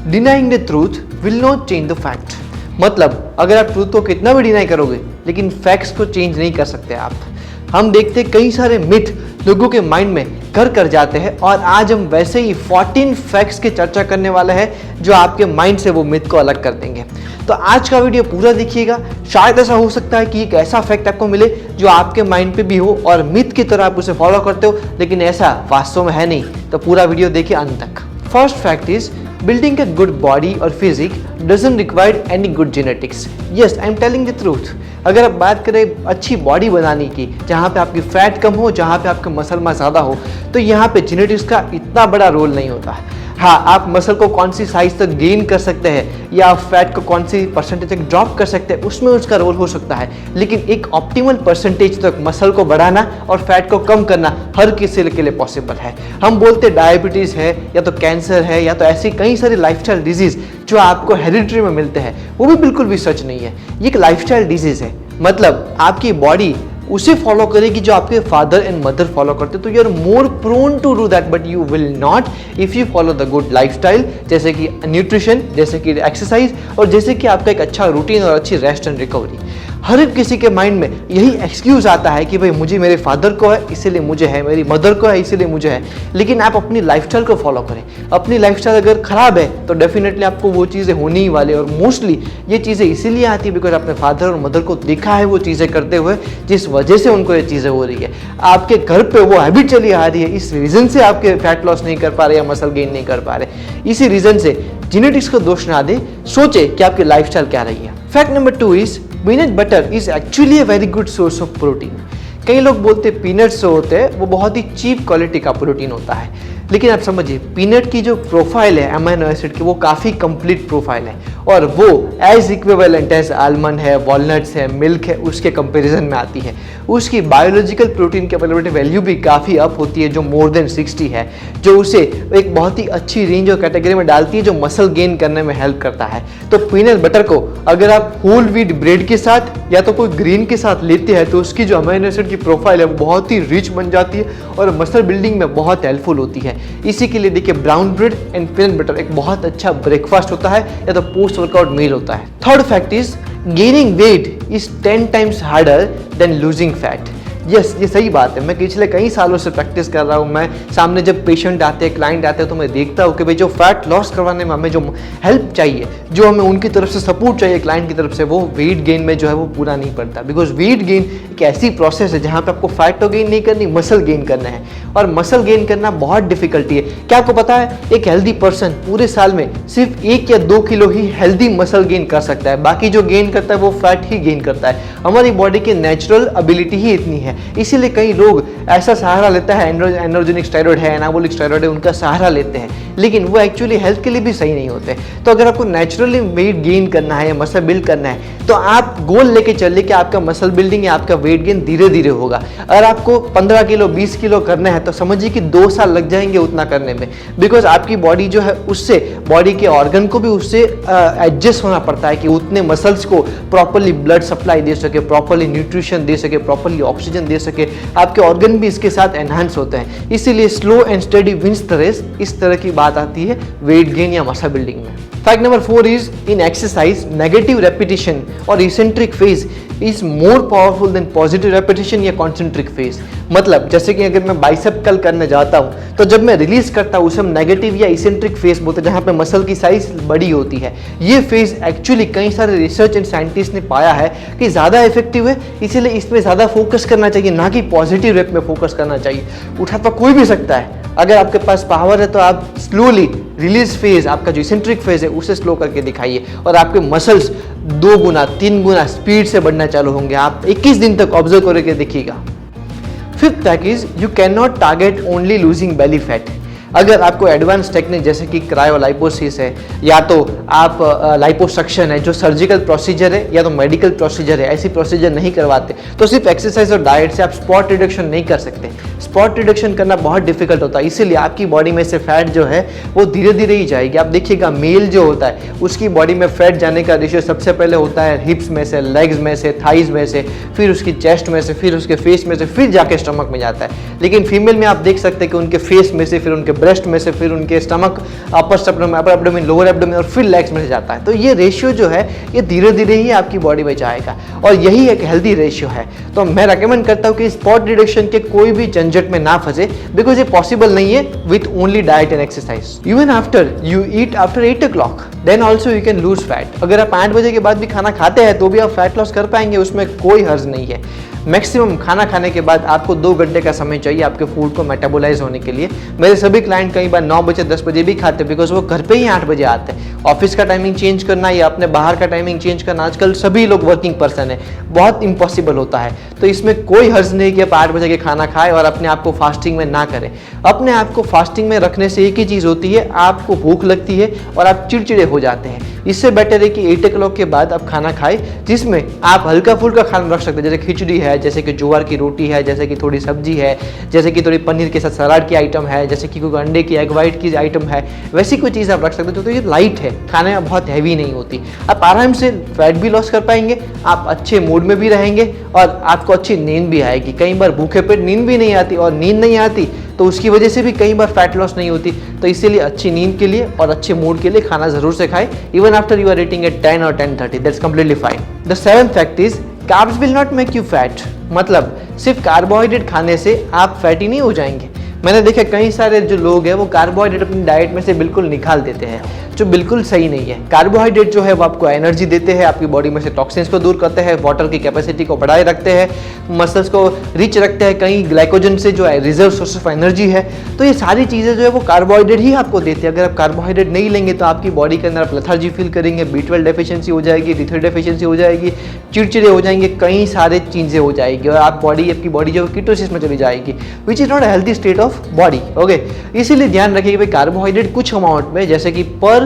Denying the truth will not change the fact. मतलब अगर आप ट्रूथ को कितना भी डिनाई करोगे लेकिन फैक्ट्स को चेंज नहीं कर सकते आप। हम देखते हैं कई सारे मिथ लोगों के माइंड में घर कर जाते हैं और आज हम वैसे ही 14 फैक्ट्स की चर्चा करने वाले हैं जो आपके माइंड से वो मिथ को अलग कर देंगे। तो आज का वीडियो पूरा देखिएगा, शायद ऐसा हो सकता है कि एक ऐसा फैक्ट आपको मिले जो आपके माइंड पे भी हो और मिथ की तरह आप उसे फॉलो करते हो, लेकिन ऐसा वास्तव में है नहीं। तो पूरा वीडियो देखिए अंत तक। First fact is building a good body or physique doesn't require any good genetics. Yes, I am telling the truth. अगर आप बात करें अच्छी बॉडी बनाने की, जहाँ पे आपकी फैट कम हो, जहाँ पे आपका मसल मास ज़्यादा हो, तो यहाँ पे जेनेटिक्स का इतना बड़ा रोल नहीं होता है। हाँ, आप मसल को कौन सी साइज तक गेन कर सकते हैं या आप फैट को कौन सी परसेंटेज तक ड्रॉप कर सकते हैं, उसमें उसका रोल हो सकता है, लेकिन एक ऑप्टिमल परसेंटेज तक मसल को बढ़ाना और फैट को कम करना हर किसी के लिए पॉसिबल है। हम बोलते डायबिटीज़ है या तो कैंसर है या तो ऐसी कई सारी लाइफस्टाइल डिजीज़ जो आपको हेरिडिटरी में मिलते हैं, वो भी बिल्कुल भी सच नहीं है। ये एक लाइफस्टाइल डिजीज़ है, मतलब आपकी बॉडी उसे फॉलो करेगी जो आपके फादर एंड मदर फॉलो करते, तो you are more prone to do that, but you will not if you follow the good lifestyle, जैसे कि न्यूट्रिशन, जैसे कि एक्सरसाइज और जैसे कि आपका एक अच्छा रूटीन और अच्छी रेस्ट एंड रिकवरी। हर एक किसी के माइंड में यही एक्सक्यूज आता है कि भाई मुझे मेरे फादर को है इसीलिए मुझे है, मेरी मदर को है इसीलिए मुझे है, लेकिन आप अपनी लाइफस्टाइल को फॉलो करें। अपनी लाइफस्टाइल अगर खराब है तो डेफिनेटली आपको वो चीज़ें होनी ही वाली है, और मोस्टली ये चीज़ें इसीलिए आती है बिकॉज आपने फादर और मदर को देखा है वो चीज़ें करते हुए, जिस वजह से उनको ये चीज़ें हो रही है। आपके घर पे वो हैबिट चली आ रही है, इस रीज़न से आपके फैट लॉस नहीं कर पा रहे या मसल गेन नहीं कर पा रहे। इसी रीज़न से जेनेटिक्स को दोष ना दे, सोचे कि आपकी लाइफस्टाइल क्या रही है। Fact number 2 is peanut butter is actually a very good source of protein. कई लोग बोलते हैं पीनट्स जो होते हैं वो बहुत ही चीप क्वालिटी का प्रोटीन होता है, लेकिन आप समझिए पीनट की जो प्रोफाइल है अमीनो एसिड की वो काफ़ी कंप्लीट प्रोफाइल है और वो एज इक्विवेलेंट एज आलमंड है, वॉलनट्स है, मिल्क है, उसके कंपैरिजन में आती है। उसकी बायोलॉजिकल प्रोटीन की अवेलेबिलिटी वैल्यू भी काफ़ी अप होती है, जो मोर देन 60 है, जो उसे एक बहुत ही अच्छी रेंज और कैटेगरी में डालती है जो मसल गेन करने में हेल्प करता है। तो पीनट बटर को अगर आप होल व्हीट ब्रेड के साथ या तो कोई ग्रीन के साथ लेते हैं तो उसकी जो अमीनो एसिड की प्रोफाइल है वो बहुत ही रिच बन जाती है और मसल बिल्डिंग में बहुत हेल्पफुल होती है। इसी के लिए देखिए brown bread and peanut butter एक बहुत अच्छा ब्रेकफास्ट होता है या तो पोस्ट वर्कआउट मील होता है। Third fact is gaining weight is 10 times harder than losing fat. Yes, ये सही बात है। मैं पिछले कई सालों से प्रैक्टिस कर रहा हूँ। मैं सामने जब पेशेंट आते हैं, क्लाइंट आते हैं, तो मैं देखता हूँ कि भाई जो फैट लॉस करवाने में हमें जो हेल्प चाहिए, जो हमें उनकी तरफ से सपोर्ट चाहिए क्लाइंट की तरफ से, वो वेट गेन में जो है वो पूरा नहीं पड़ता। बिकॉज वेट गेन एक ऐसी प्रोसेस है जहाँ पे आपको फैट तो गेन नहीं करनी, मसल गेन करना है, और मसल गेन करना बहुत डिफिकल्टी है। क्या आपको पता है एक हेल्दी पर्सन पूरे साल में सिर्फ 1 या 2 किलो ही हेल्दी मसल गेन कर सकता है, बाकी जो गेन करता है वो फैट ही गेन करता है। हमारी बॉडी की नेचुरल एबिलिटी ही इतनी है, इसीलिए कई लोग ऐसा सहारा लेता है, एंड्रोजेनिक स्टेरॉइड है, एनाबोलिक स्टेरॉइड है, उनका सहारा लेते हैं, लेकिन वो एक्चुअली हेल्थ के लिए भी सही नहीं होते। तो अगर आपको नेचुरली वेट गेन करना है या मसल बिल्ड करना है तो आप गोल लेके चलिए कि आपका मसल बिल्डिंग या आपका वेट गेन धीरे धीरे होगा। अगर आपको 15 किलो 20 किलो करना है तो समझिए कि 2 साल लग जाएंगे उतना करने में, बिकॉज आपकी बॉडी जो है उससे बॉडी के ऑर्गन को भी उससे एडजस्ट होना पड़ता है कि उतने मसल्स को प्रॉपरली ब्लड सप्लाई दे सके, प्रॉपरली न्यूट्रिशन दे सके, प्रॉपरली ऑक्सीजन दे सके, आपके ऑर्गन भी इसके साथ एनहांस होते हैं। इसीलिए slow and study wins the race, इस तरह की बात आती है वेट गेन या मसल बिल्डिंग में। Fact number 4 is in exercise negative repetition और eccentric phase is more powerful than positive repetition या कॉन्सेंट्रिक फेज। मतलब जैसे कि अगर मैं बाइसेप कल करने जाता हूँ तो जब मैं रिलीज करता हूँ उसे हम नेगेटिव या इसेंट्रिक फेज बोलते हैं, जहाँ पे मसल की साइज बड़ी होती है। ये फेज एक्चुअली कई सारे रिसर्च एंड साइंटिस्ट ने पाया है कि ज़्यादा इफेक्टिव है, इसीलिए इसमें ज़्यादा फोकस करना चाहिए, ना कि पॉजिटिव रेप में फोकस करना चाहिए। उठा तो कोई भी सकता है, अगर आपके पास पावर है तो आप स्लोली रिलीज फेज, आपका जो इसेंट्रिक फेज है उसे स्लो करके दिखाइए और आपके मसल्स 2 गुना 3 गुना स्पीड से बढ़ना चालू होंगे। आप 21 दिन तक ऑब्जर्व करके देखिएगा। Fifth fact is you can not target only losing belly fat. अगर आपको एडवांस टेक्निक जैसे कि क्रायोलाइपोसिस है या तो आप लाइपोसक्शन है जो सर्जिकल प्रोसीजर है या तो मेडिकल प्रोसीजर है, ऐसी प्रोसीजर नहीं करवाते तो सिर्फ एक्सरसाइज और डाइट से आप स्पॉट रिडक्शन नहीं कर सकते। स्पॉट रिडक्शन करना बहुत डिफिकल्ट होता है, इसीलिए आपकी बॉडी में से फैट जो है वो धीरे धीरे ही जाएगी। आप देखिएगा मेल जो होता है उसकी बॉडी में फैट जाने का रेशियो सबसे पहले होता है हिप्स में से, लेग्स में से, थाइज में से, फिर उसकी चेस्ट में से, फिर उसके फेस में से, फिर जाके स्टमक में जाता है। लेकिन फीमेल में आप देख सकते हैं कि उनके फेस में से, फिर उनके ब्रेस्ट में से, फिर उनके stomach, upper abdomen, lower abdomen और फिर लेग्स में से जाता है। तो ये रेशियो जो है ये धीरे धीरे ही आपकी बॉडी में जाएगा और यही एक हेल्दी रेशियो है। तो मैं रेकमेंड करता हूँ कि स्पॉट रिडक्शन के कोई भी झंझट में ना फंसे, बिकॉज ये पॉसिबल नहीं है with only diet and exercise. Even after you eat after 8 o'clock then also you can lose fat. अगर आप 8 बजे के बाद भी खाना खाते हैं तो भी आप फैट लॉस कर पाएंगे, उसमें कोई हर्ज नहीं है। मैक्सिमम खाना खाने के बाद आपको 2 घंटे का समय चाहिए आपके फूड को मेटाबोलाइज होने के लिए। मेरे सभी क्लाइंट कई बार 9 बजे 10 बजे भी खाते हैं, बिकॉज वो घर पे ही 8 बजे आते हैं। ऑफिस का टाइमिंग चेंज करना या अपने बाहर का टाइमिंग चेंज करना, आजकल सभी लोग वर्किंग पर्सन है, बहुत इम्पॉसिबल होता है। तो इसमें कोई हर्ज नहीं कि आप 8 बजे के खाना खाएं और अपने आप को फास्टिंग में ना करें। अपने आप को फास्टिंग में रखने से एक ही चीज़ होती है, आपको भूख लगती है और आप चिड़चिड़े हो जाते हैं। इससे बेटर है कि 8 o'clock के बाद आप खाना खाएं, जिसमें आप हल्का फुल्का खाना रख सकते हैं, जैसे खिचड़ी है, जैसे कि ज्वार की रोटी है, जैसे कि थोड़ी सब्जी है, जैसे कि थोड़ी पनीर के साथ सलाद की आइटम है, जैसे कि कोई अंडे की एग वाइट की आइटम है, वैसी कोई चीज़ आप रख सकते हो। तो ये लाइट है, खाने में बहुत हैवी नहीं होती, आप आराम से फैट भी लॉस कर पाएंगे, आप अच्छे मूड में भी रहेंगे और आपको अच्छी नींद भी आएगी। कई बार भूखे पेट नींद भी नहीं आती, और नींद नहीं आती तो उसकी वजह से भी कई बार फैट लॉस नहीं होती। तो इसीलिए अच्छी नींद के लिए और अच्छे मूड के लिए खाना जरूर से खाएं, even after you are eating at 10 और 10:30, that's completely fine. The 7th fact is carbs will not make you fat. मतलब सिर्फ कार्बोहाइड्रेट खाने से आप फैटी नहीं हो जाएंगे। मैंने देखा कई सारे जो लोग हैं वो कार्बोहाइड्रेट अपनी डाइट में से बिल्कुल निकाल देते हैं, जो बिल्कुल सही नहीं है। कार्बोहाइड्रेट जो है वो आपको एनर्जी देते हैं, आपकी बॉडी में से टॉक्सिन्स को दूर करते हैं, वाटर की कैपेसिटी को बढ़ाए रखते हैं, मसल्स को रिच रखते हैं, कहीं ग्लाइकोजन से जो है रिजर्व सोर्स ऑफ एनर्जी है। तो ये सारी चीज़ें जो है वो कार्बोहाइड्रेट ही आपको देते हैं। अगर आप कार्बोहाइड्रेट नहीं लेंगे तो आपकी बॉडी के अंदर आप लेथार्जी फील करेंगे, B12 डेफिशिएंसी हो जाएगी, D3 डेफिशिएंसी हो जाएगी, चिड़चिड़े हो जाएंगे, कई सारे चीज़ें हो जाएगी और आपकी बॉडी जो कीटोसिस में चली जाएगी, which is not a healthy state of body. Okay, इसीलिए ध्यान रखिए कि भाई कार्बोहाइड्रेट कुछ अमाउंट में, जैसे कि पर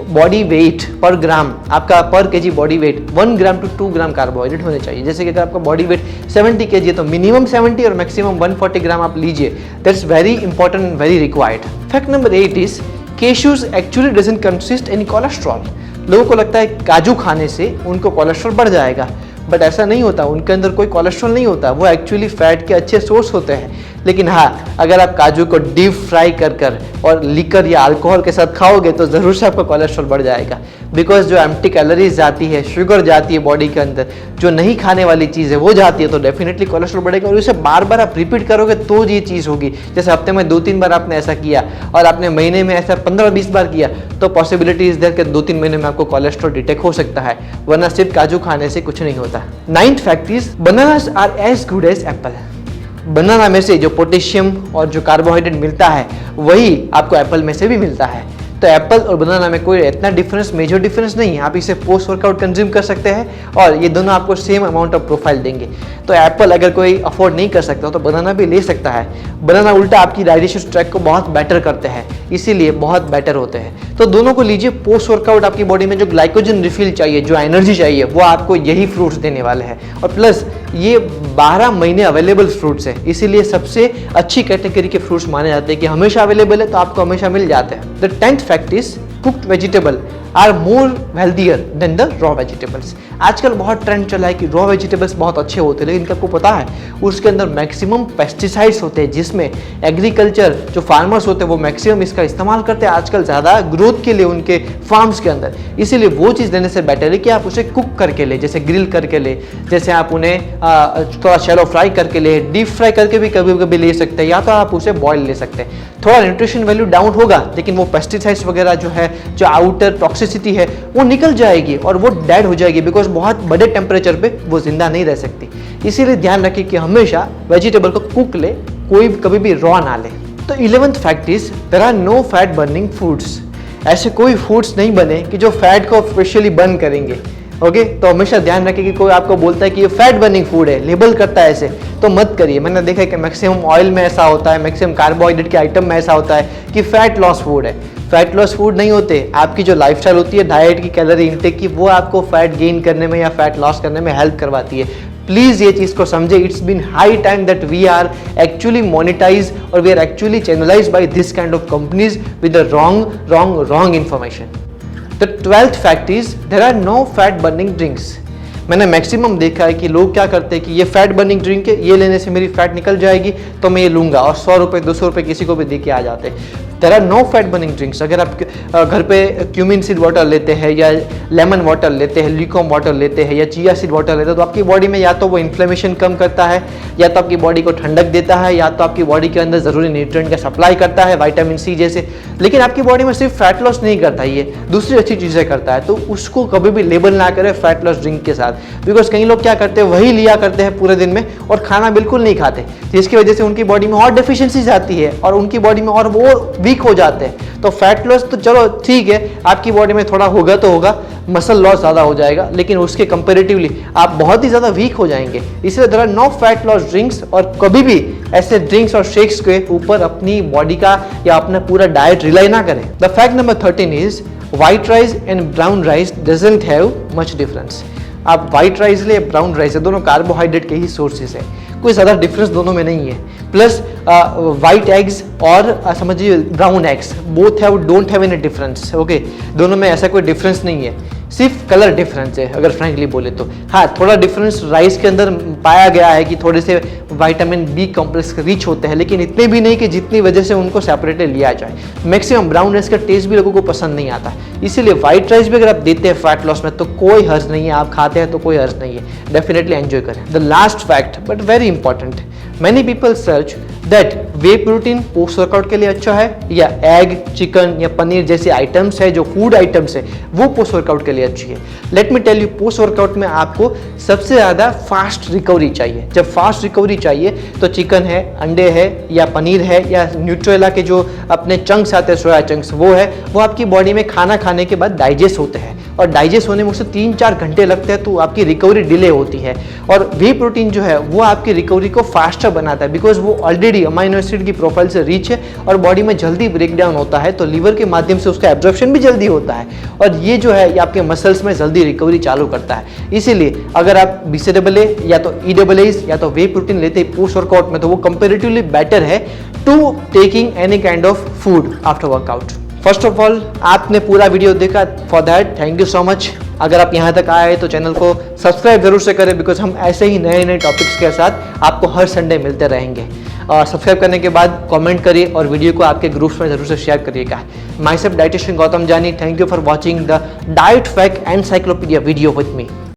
बॉडी वेट पर ग्राम, आपका पर KG body weight 1 gram to 2 gram carbohydrate होने चाहिए। जैसे कि अगर आपका बॉडी वेट 70 kg है तो मिनिमम 70 और मैक्सिमम 140 ग्राम आप लीजिए। That's very important and very required. Fact number 8 is cashews actually doesn't consist any cholesterol. लोगों को लगता है काजू खाने से उनको कोलेस्ट्रॉल बढ़ जाएगा, बट ऐसा नहीं होता। उनके अंदर कोई कोलेस्ट्रॉल नहीं होता, वो एक्चुअली फैट के अच्छे सोर्स होते हैं। लेकिन हाँ, अगर आप काजू को डीप फ्राई कर और लिकर या अल्कोहल के साथ खाओगे तो ज़रूर से आपका कोलेस्ट्रॉल बढ़ जाएगा, बिकॉज जो एम्प्टी कैलोरीज जाती है, शुगर जाती है बॉडी के अंदर, जो नहीं खाने वाली चीज़ है वो जाती है, तो डेफिनेटली कोलेस्ट्रॉल बढ़ेगा। और इसे बार बार आप रिपीट करोगे तो ये चीज़ होगी। जैसे हफ्ते में 2-3 बार आपने ऐसा किया और आपने महीने में ऐसा 15-20 बार किया, तो पॉसिबिलिटी इज देयर कि 2-3 महीने में आपको कोलेस्ट्रॉल डिटेक्ट हो सकता है, वरना सिर्फ काजू खाने से कुछ नहीं होता। 9th fact is bananas are as good as apple. Banana में से जो पोटेशियम और जो कार्बोहाइड्रेट मिलता है वही आपको एप्पल में से भी मिलता है। तो एप्पल और बनाना में कोई इतना डिफरेंस, मेजर डिफरेंस नहीं है। आप इसे पोस्ट वर्कआउट कंज्यूम कर सकते हैं और ये दोनों आपको सेम अमाउंट ऑफ प्रोफाइल देंगे। तो एप्पल अगर कोई अफोर्ड नहीं कर सकता तो बनाना भी ले सकता है। बनाना उल्टा आपकी डाइजेशन ट्रैक को बहुत बेटर करते हैं, इसीलिए बहुत बेटर होते हैं। तो दोनों को लीजिए। पोस्ट वर्कआउट आपकी बॉडी में जो ग्लाइकोजन रिफिल चाहिए, जो एनर्जी चाहिए, वो आपको यही फ्रूट्स देने वाले हैं। और प्लस ये 12 महीने अवेलेबल फ्रूट्स है, इसीलिए सबसे अच्छी कैटेगरी के फ्रूट्स माने जाते हैं कि हमेशा अवेलेबल है, तो आपको हमेशा मिल जाते हैं। The 10th fact is cooked vegetable are more healthier than the raw vegetables. आजकल बहुत ट्रेंड चला है कि रॉ वेजिटेबल्स बहुत अच्छे होते हैं, लेकिन आपको पता है उसके अंदर मैक्सिमम पेस्टिसाइड्स होते हैं, जिसमें एग्रीकल्चर जो फार्मर्स होते हैं वो मैक्सिमम इसका इस्तेमाल करते हैं आजकल ज़्यादा ग्रोथ के लिए उनके फार्म्स के अंदर। इसीलिए वो चीज़ लेने से बेटर है कि आप उसे कुक करके ले, जैसे ग्रिल करके ले, जैसे आप उन्हें थोड़ा शैलो फ्राई करके ले, डीप फ्राई करके भी कभी कभी ले सकते हैं, या तो आप उसे बॉयल ले सकते हैं। थोड़ा न्यूट्रिशन वैल्यू डाउन होगा, लेकिन वो पेस्टिसाइड्स वगैरह जो है, जो आउटर टॉक्सिसिटी है, वो निकल जाएगी और वो डेड हो जाएगी, बिकॉज बहुत बड़े टेम्परेचर पे वो जिंदा नहीं रह सकती। इसीलिए ध्यान रखिए कि हमेशा वेजिटेबल को कुक ले, कोई कभी भी रॉ ना ले। तो 11th fact is there are no fat burning foods. ऐसे कोई फूड्स नहीं बने कि जो फैट को स्पेशली बर्न करेंगे। ओके, तो हमेशा ध्यान रखिए कि कोई आपको बोलता है कि ये फैट बर्निंग फूड है, लेबल करता है ऐसे, तो मत करिए। मैंने देखा है कि मैक्सिमम ऑयल में ऐसा होता है, मैक्सिमम कार्बोहाइड्रेट के आइटम में ऐसा होता है कि फैट लॉस फूड है। फैट लॉस फूड नहीं होते। आपकी जो लाइफस्टाइल होती है डाइट की, कैलोरी इंटेक की, वो आपको फैट गेन करने में या फैट लॉस करने में हेल्प करवाती है। प्लीज ये चीज को समझे। It's been high time that we are actually monetize और we are actually channelized by this kind of companies with the wrong information. The 12th fact is there are no fat burning drinks. मैंने maximum देखा है कि लोग क्या करते हैं कि ये फैट बर्निंग ड्रिंक है, ये लेने से मेरी फैट निकल जाएगी तो मैं ये लूंगा, और 100 रुपये 200 रुपये किसी को भी दे के आ जाते हैं। There are no fat burning drinks. अगर आप घर पे क्यूमिन सीड वाटर लेते हैं या लेमन वाटर लेते हैं, ल्यूकॉम वाटर लेते हैं या चिया सीड वाटर लेते हैं, तो आपकी बॉडी में या तो वो इन्फ्लेमेशन कम करता है, या तो आपकी बॉडी को ठंडक देता है, या तो आपकी बॉडी के अंदर ज़रूरी न्यूट्रिएंट का सप्लाई करता है, विटामिन सी जैसे। लेकिन आपकी बॉडी में सिर्फ फैट लॉस नहीं करता, ये दूसरी अच्छी चीज़ें करता है। तो उसको कभी भी लेबल ना करें फैट लॉस ड्रिंक के साथ, बिकॉज कई लोग क्या करते हैं, वही लिया करते हैं पूरे दिन में और खाना बिल्कुल नहीं खाते, जिसकी वजह से उनकी बॉडी में और डेफिशिएंसीज आती है और उनकी बॉडी में और वो वीक हो जाते हैं। तो फैट लॉस तो चलो ठीक है, आपकी बॉडी में थोड़ा होगा तो होगा, मसल लॉस ज़्यादा हो जाएगा, लेकिन उसके कंपेरेटिवली आप बहुत ही ज़्यादा वीक हो जाएंगे। इसलिए there are no fat loss drinks, और कभी भी ऐसे ड्रिंक्स और शेक्स के ऊपर अपनी बॉडी का या अपना पूरा डाइट रिलाई ना करें। The fact number 13 is white rice and brown rice doesn't have much difference. आप व्हाइट राइस ले, ब्राउन राइस है, दोनों कार्बोहाइड्रेट के ही सोर्सेज है, कोई ज़्यादा डिफरेंस दोनों में नहीं है। प्लस वाइट एग्स और समझिए brown eggs both have don't have any difference. Okay, दोनों में ऐसा कोई डिफरेंस नहीं है, सिर्फ कलर डिफरेंस है अगर फ्रैंकली बोले तो। हाँ, थोड़ा डिफरेंस राइस के अंदर पाया गया है कि थोड़े से विटामिन बी कॉम्प्लेक्स रिच होते हैं, लेकिन इतने भी नहीं कि जितनी वजह से उनको सेपरेटली लिया जाए। मैक्सिमम ब्राउन राइस का टेस्ट भी लोगों को पसंद नहीं आता, इसीलिए व्हाइट राइस भी अगर आप देते हैं फैट लॉस में तो कोई हर्ज नहीं है, आप खाते हैं तो कोई हर्ज नहीं है, डेफिनेटली एंजॉय करें। The last fact but very important, many people search that way protein post workout के लिए अच्छा है, या एग, चिकन या पनीर जैसे आइटम्स है, जो फूड आइटम्स है वो पोस्ट वर्कआउट के लिए अच्छी है। Let me tell you, post workout में आपको सबसे ज़्यादा फास्ट रिकवरी चाहिए। जब फास्ट रिकवरी चाहिए तो चिकन है, अंडे है या पनीर है या न्यूट्रेला के जो अपने चंक्स आते हैं, सोया चंक्स, वो है, वो आपकी बॉडी में खाना खाने के बाद डाइजेस्ट होते हैं, और डाइजेस्ट होने में उससे 3-4 घंटे लगते हैं, तो आपकी रिकवरी डिले होती है। और वे प्रोटीन जो है वो आपकी रिकवरी को फास्टर बनाता है, बिकॉज वो ऑलरेडी अमाइनो एसिड की प्रोफाइल से रिच है और बॉडी में जल्दी ब्रेक डाउन होता है, तो लीवर के माध्यम से उसका एब्जॉर्प्शन भी जल्दी होता है, और ये जो है ये आपके मसल्स में जल्दी रिकवरी चालू करता है। इसीलिए अगर आप BCAA या तो EAAs या तो वे प्रोटीन लेते हैं पोस्ट वर्कआउट में, तो वो कंपेरेटिवली बेटर है to taking any kind of food after workout. First of all, आपने पूरा वीडियो देखा, for that thank you so much. अगर आप यहाँ तक आए तो चैनल को सब्सक्राइब जरूर से करें, बिकॉज हम ऐसे ही नए नए टॉपिक्स के साथ आपको हर संडे मिलते रहेंगे। और सब्सक्राइब करने के बाद कमेंट करिए और वीडियो को आपके ग्रुप्स में जरूर से शेयर करिएगा। माई सेल्फ डाइटिशियन गौतम जानी, thank you for watching the diet fact encyclopedia video with me.